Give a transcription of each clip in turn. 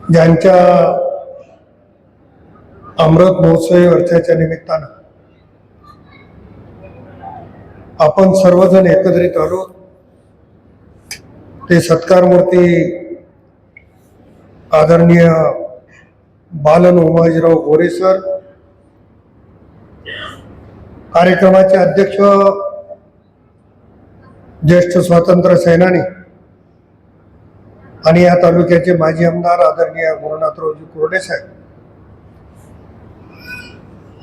ज्यांच्या अमृत महोत्सवी वर्षाच्या निमित्तानं आपण सर्वजण एकत्रित आलो ते सत्कारमूर्ती आदरणीय बालन उमाजीराव गोरे सर, कार्यक्रमाचे अध्यक्ष ज्येष्ठ स्वातंत्र्य सेनानी आणि या तालुक्याचे माजी आमदार आदरणीय गुरुनाथरावजी कुर्डे साहेब,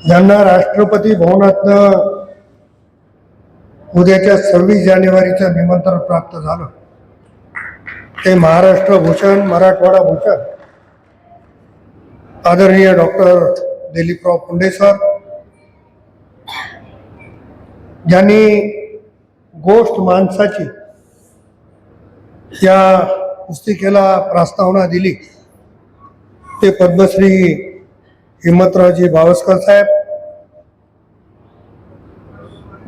ज्यांना राष्ट्रपती भवनातनं उद्याच्या 26 जानेवारीचं निमंत्रण प्राप्त झालं, ते महाराष्ट्र भूषण, मराठवाडा भूषण आदरणीय डॉक्टर दिलीपराव पुंडे सर, ज्यांनी गोष्ट माणसाची या पुस्तिकेला प्रस्तावना दिली, ते पद्मश्री हिम्मतरावजी भावस्कर साहेब,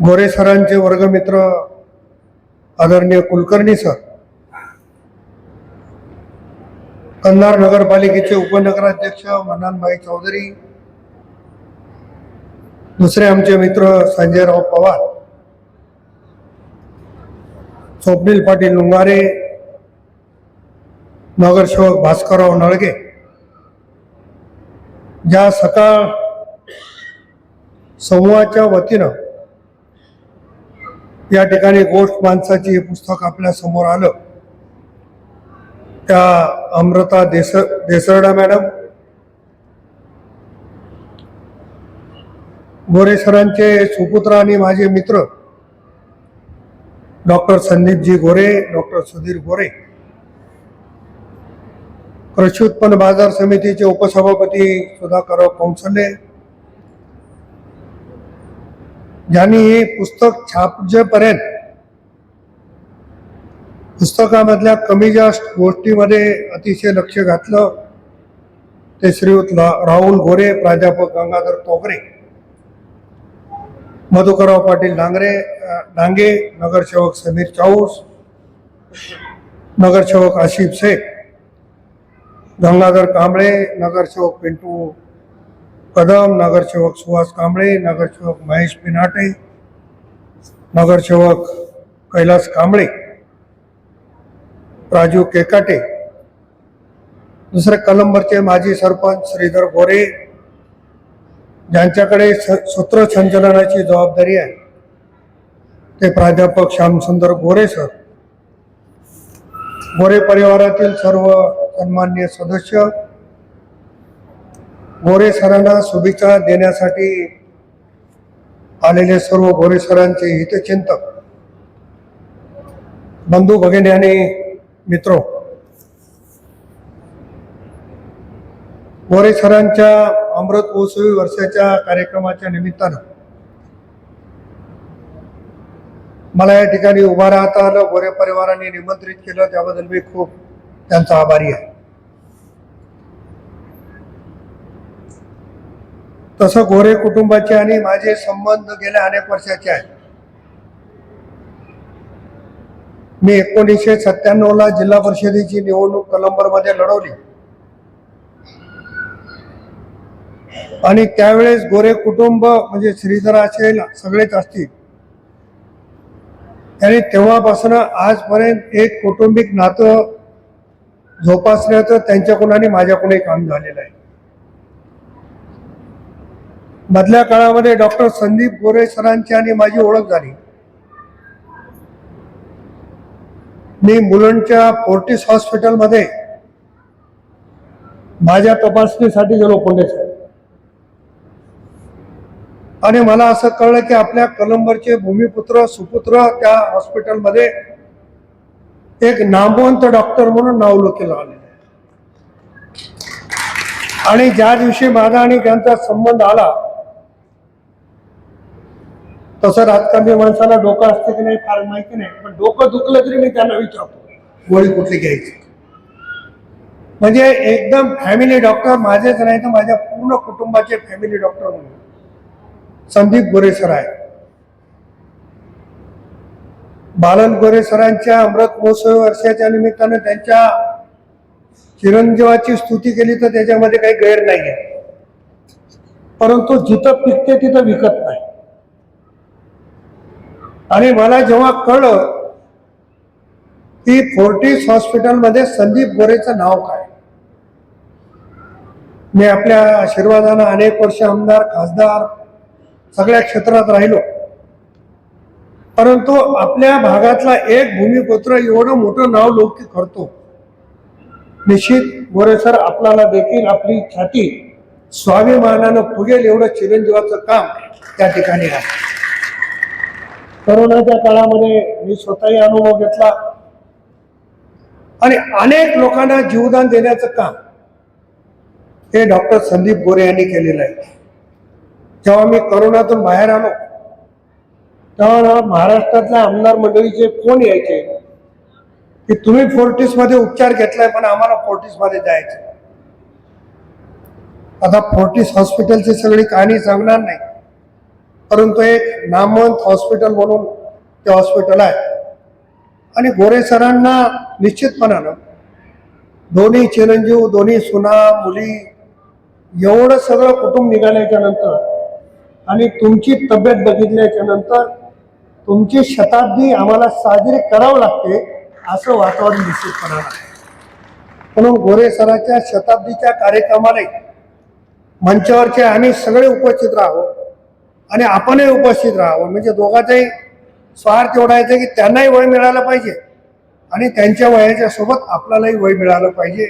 गोरे सरांचे वर्गमित्र आदरणीय कुलकर्णी सर, कंधार नगरपालिकेचे उपनगराध्यक्ष मन्नानभाई चौधरी, दुसरे आमचे मित्र संजयराव पवार, स्वप्नील पाटील लुंगारे, नगरसेवक भास्करराव नळगे, ज्या सकाळ समूहाच्या वतीनं या ठिकाणी गोष्ट माणसाची हे पुस्तक आपल्या समोर आलं, त्या अमृता देसरडा मॅडम, गोरे सरांचे सुपुत्र आणि माझे मित्र डॉक्टर संदीपजी गोरे, डॉक्टर सुधीर गोरे, कृषी उत्पन्न बाजार समितीचे उपसभापती सुधाकरराव कौंसले, ज्यांनी हे पुस्तक छापजेपर्यंत पुस्तकामधल्या कमी जास्त गोष्टीमध्ये अतिशय लक्ष घातलं, ते श्रीयुत राहुल गोरे, प्राध्यापक गंगाधर तोगरे, मधुकरराव पाटील डांगे, नगरसेवक समीर चाऊस, नगरसेवक आशिफ शेख, गंगाधर कांबळे, नगरसेवक पिंटू कदम, नगरसेवक सुहास कांबळे, नगरसेवक महेश पिनाटे, नगरसेवक कैलास कांबळे, राजू केकाटे, दुसरे कलंबरचे माजी सरपंच श्रीधर गोरे, ज्यांच्याकडे सूत्रसंचलनाची जबाबदारी आहे, ते प्राध्यापक श्यामसुंदर गोरे सर, गोरे परिवारातील सर्व सन्माननीय सदस्य, गोरे सरांना शुभेच्छा देण्यासाठी आलेले सर्व गोरे सरांचे हितचिंतक, बंधू भगिनी आणि मित्रो, गोरे सरांच्या अमृत महोत्सवी वर्षाच्या कार्यक्रमाच्या निमित्तानं मला या ठिकाणी उभा राहता आलं, गोरे परिवाराने निमंत्रित केलं, त्याबद्दल मी खूप त्यांचा आभारी आहे. तसं गोरे कुटुंबाचे आणि माझे संबंध गेल्या अनेक वर्षाचे आहेत. मी 1997ला जिल्हा परिषदेची निवडणूक कलंबरमध्ये लढवली आणि त्यावेळेस गोरे कुटुंब म्हणजे श्रीधर असेल, सगळेच असतील, आणि तेव्हापासून आजपर्यंत एक कौटुंबिक नातं जोपासण्याचं त्यांच्याकडून आणि माझ्याकडूनही काम झालेलं आहे. मधल्या काळामध्ये डॉक्टर संदीप गोरे सरांची आणि माझी ओळख झाली. मी मुलांच्या फोर्टिस हॉस्पिटलमध्ये माझ्या तपासणीसाठी गेलो पुणे साहेब, आणि मला असं कळलं की आपल्या कलंबरचे भूमिपुत्र सुपुत्र त्या हॉस्पिटलमध्ये एक नामवंत डॉक्टर म्हणून नावलौकिक आले, आणि ज्या दिवशी माझा आणि त्यांचा संबंध आला, तसं राजकारणी माणसाला डोकं असते की नाही फार माहिती नाही, पण डोकं दुखलं तरी मी त्यांना विचारतो गोळी कुठली घ्यायची. म्हणजे एकदम फॅमिली डॉक्टर, माझेच नाही तर माझ्या पूर्ण कुटुंबाचे फॅमिली डॉक्टर म्हणून संदीप गोरे सर आहे. बालन गोरे सरांच्या अमृत महोत्सवी वर्षाच्या निमित्तानं त्यांच्या चिरंजीवाची स्तुती केली तर त्याच्यामध्ये काही गैर नाही आहे, परंतु जिथं पिकते तिथं विकत नाही. आणि मला जेव्हा कळलं की फोर्टिस हॉस्पिटलमध्ये संदीप गोरेचं नाव काय, मी आपल्या आशीर्वादानं अनेक वर्ष आमदार खासदार सगळ्या क्षेत्रात राहिलो, परंतु आपल्या भागातला एक भूमिपुत्र एवढं मोठं नाव लौकिक करतो, निश्चित गोरे सर आपल्याला देखील आपली छाती स्वाभिमानानं फुगेल एवढं चिरंजीवाचं काम त्या ठिकाणी आहे. कोरोनाच्या काळामध्ये मी स्वतःही अनुभव घेतला आणि अनेक लोकांना जीवदान देण्याचं काम हे डॉक्टर संदीप गोरे यांनी केलेलं आहे. जेव्हा मी कोरोनातून बाहेर आलो तेव्हा महाराष्ट्रातल्या आमदार मंडळीचे फोन यायचे की तुम्ही फोर्टिसमध्ये उपचार घेतलाय पण आम्हाला फोर्टिसमध्ये जायचं. आता फोर्टिस हॉस्पिटलची सगळी कहाणी सांगणार नाही, परंतु एक नामवंत हॉस्पिटल म्हणून ते हॉस्पिटल आहे. आणि गोरे सरांना निश्चितपणानं दोन्ही चिरंजीव, दोन्ही सुना मुली एवढं सगळं कुटुंब निघाल्याच्या नंतर आणि तुमची तब्येत बघितल्याच्या नंतर तुमची शताब्दी आम्हाला साजरी करावं लागते असं वातावरण निश्चितपणानं आहे. म्हणून गोरे सरांच्या शताब्दीच्या कार्यक्रमाला मंचावरचे आम्ही सगळे उपस्थित राहावं आणि आपणही उपस्थित राहावं. म्हणजे दोघांचाही स्वार्थ एवढा आहे की त्यांनाही वय मिळालं पाहिजे आणि त्यांच्या वयाच्या सोबत आपल्यालाही वय मिळालं पाहिजे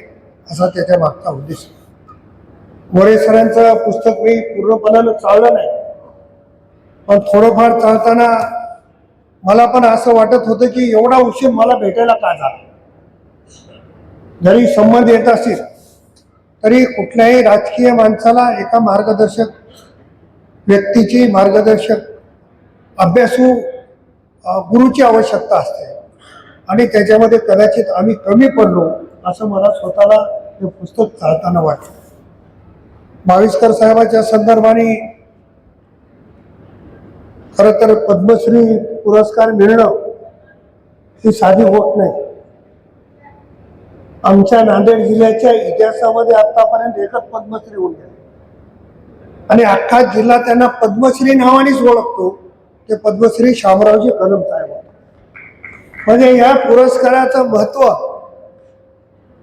असा त्याच्या मागचा उद्देश. गोरे सरांचं पुस्तक मी पूर्णपणानं चाललं नाही, पण थोडंफार चालताना मला पण असं वाटत होतं की एवढा उशीर मला भेटायला का झाला. जरी संबंध येत असेल तरी कुठल्याही राजकीय माणसाला एका मार्गदर्शक व्यक्तीची, मार्गदर्शक अभ्यासू गुरुची आवश्यकता असते आणि त्याच्यामध्ये कदाचित आम्ही कमी पडलो असं मला स्वतःला हे पुस्तक चालताना वाटतं. भाविस्कर साहेबांच्या संदर्भाने खरं तर पद्मश्री पुरस्कार मिळणं ही साधी गोष्ट नाही. आमच्या नांदेड जिल्ह्याच्या इतिहासामध्ये आतापर्यंत एकच पद्मश्री होऊन गेले आणि अख्खा जिल्हा त्यांना पद्मश्री नावानेच ओळखतो, ते पद्मश्री शामरावजी कदम साहेब. म्हणजे या पुरस्काराचं महत्व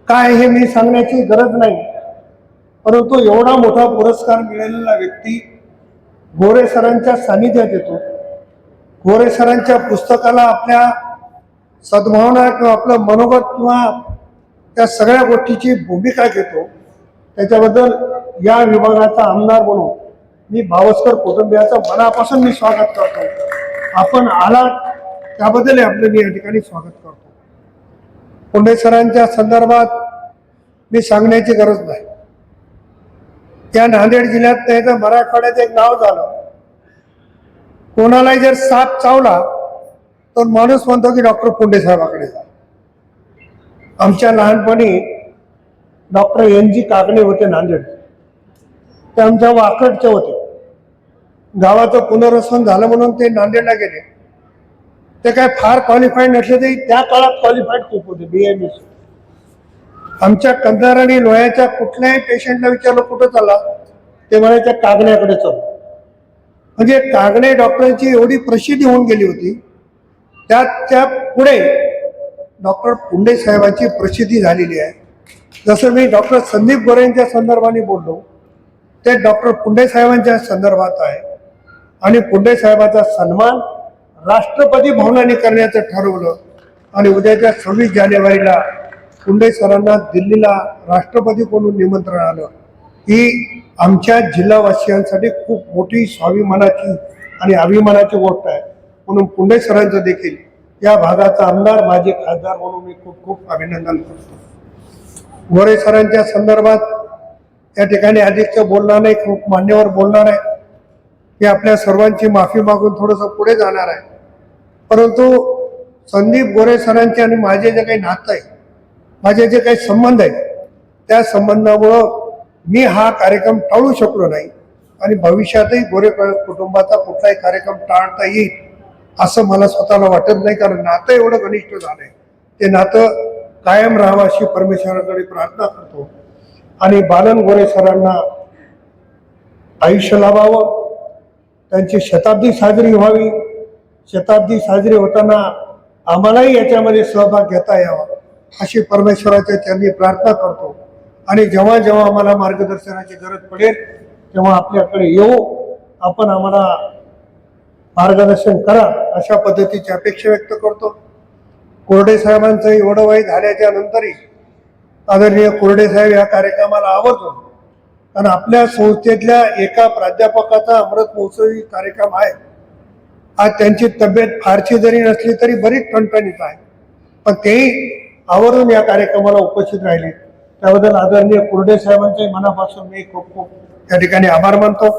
काय हे मी सांगण्याची गरज नाही, परंतु एवढा मोठा पुरस्कार मिळालेला व्यक्ती गोरे सरांच्या सानिध्यात येतो, गोरे सरांच्या पुस्तकाला आपल्या सद्भावना किंवा आपलं मनोगत किंवा त्या सगळ्या गोष्टीची भूमिका घेतो. त्याच्याबद्दल या विभागाचा आमदार म्हणून मी भावस्कर कुटुंबियाचं मनापासून मी स्वागत करतो. आपण आलात त्याबद्दल आपलं मी या ठिकाणी स्वागत करतो. पुंडे सरांच्या संदर्भात मी सांगण्याची गरज नाही. त्या नांदेड जिल्ह्यात नाही तर मराठवाड्यात एक नाव झालं, कोणालाही जर साप चावला तर माणूस म्हणतो की डॉक्टर पुंडे साहेबाकडे जा. आमच्या लहानपणी डॉक्टर NG कागणे होते नांदेड, ते आमच्या वाकडचे होते. गावाचं पुनर्वसन झालं म्हणून ते नांदेडला गेले. ते काय फार क्वालिफाईड नसले तरी त्या काळात क्वालिफाईड खूप होते, BMS. आमच्या कंधार आणि लोह्याच्या कुठल्याही पेशंटला विचारलं कुठं चालला, ते म्हणायच्या कागण्याकडे चालू. म्हणजे कागणे डॉक्टरांची एवढी प्रसिद्धी होऊन गेली होती, त्या पुढे डॉक्टर पुंडे साहेबांची प्रसिद्धी झालेली आहे. जसं मी डॉक्टर संदीप गोरेंच्या संदर्भाने बोललो, ते डॉक्टर पुंडे साहेबांच्या संदर्भात आहे. आणि पुंडे साहेबांचा सन्मान राष्ट्रपती भवनाने करण्याचं ठरवलं आणि उद्याच्या 26 जानेवारीला पुंडे सरांना दिल्लीला राष्ट्रपतीकडून निमंत्रण आलं. ही आमच्या जिल्हावासियांसाठी खूप मोठी स्वाभिमानाची आणि अभिमानाची गोष्ट आहे. म्हणून पुंडे सरांचं देखील या भागाचा आमदार, माजी खासदार म्हणून मी खूप खूप अभिनंदन करतो. गोरे सरांच्या संदर्भात या ठिकाणी अधिकचं बोलणार नाही, खूप मान्यवर बोलणार आहे. मी आपल्या सर्वांची माफी मागून थोडंसं पुढे जाणार आहे. परंतु संदीप गोरे सरांचे आणि माझे जे काही नातं आहे, माझे जे काही संबंध आहेत, त्या संबंधामुळं मी हा कार्यक्रम टाळू शकलो नाही आणि भविष्यातही गोरे कुटुंबाचा कुठलाही कार्यक्रम टाळता येईल असं मला स्वतःला वाटत नाही, कारण नातं एवढं घनिष्ठ झालंय. ते नातं कायम राहावा अशी परमेश्वराकडे प्रार्थना करतो. आणि बालन सरांना आयुष्य लाभावं, त्यांची शताब्दी साजरी व्हावी. शताब्दी साजरी होताना आम्हालाही याच्यामध्ये सहभाग घेता यावा अशी परमेश्वराच्या चरणी प्रार्थना करतो. आणि जेव्हा जेव्हा आम्हाला मार्गदर्शनाची गरज पडेल तेव्हा आपल्याकडे येऊ, आपण आम्हाला मार्गदर्शन करा अशा पद्धतीची अपेक्षा व्यक्त करतो. कोरडे साहेबांचं एवढं वय झाल्याच्या नंतरही आदरणीय कोरडे साहेब या कार्यक्रमाला आवर्जून, कारण आपल्या संस्थेतल्या एका प्राध्यापकाचा अमृत महोत्सवी कार्यक्रम आहे. आज त्यांची तब्येत फारशी जरी नसली तरी बरीच ठणठणीत आहे, पण तेही आवर्जून या कार्यक्रमाला उपस्थित राहिले. त्याबद्दल आदरणीय कोरडे साहेबांचे मनापासून मी खूप खूप त्या ठिकाणी आभार मानतो.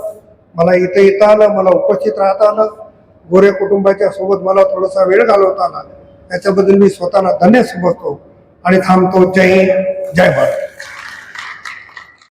मला इथे येता आलं, मला उपस्थित राहता आलं, गोरे कुटुंबाच्या सोबत मला थोडासा वेळ घालवता आला, त्याच्याबद्दल मी स्वतःला धन्य समजतो आणि थांबतो. जय हिंद, जय भारत.